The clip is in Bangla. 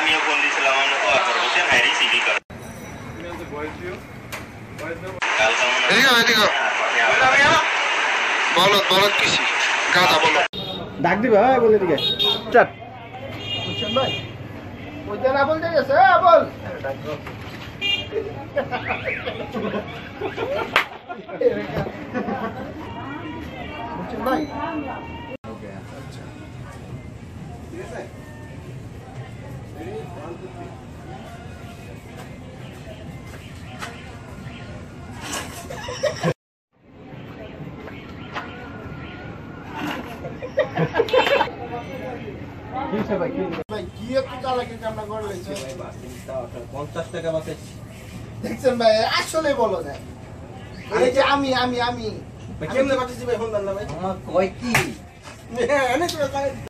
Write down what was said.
আমিও ফোন দিয়েছিলাম আমরা তো আর বসে নাই রিসিভই করে বলো কিসি গাদা বলো ডাক দিবা বলে দিকে চট বুঝছেন ভাই ওইটা না বলতে গেছে বল বুঝছেন ভাই ঠিক আছে ভাই কি একটু চালাকি কামনা করলে ভাই বাস 50 টাকা বাঁচে দেখছেন ভাই আসলে বলো না এই যে আমি ভাই কেমনে বাঁচেছি ভাই ফোন দাও না ভাই আমার কয় কি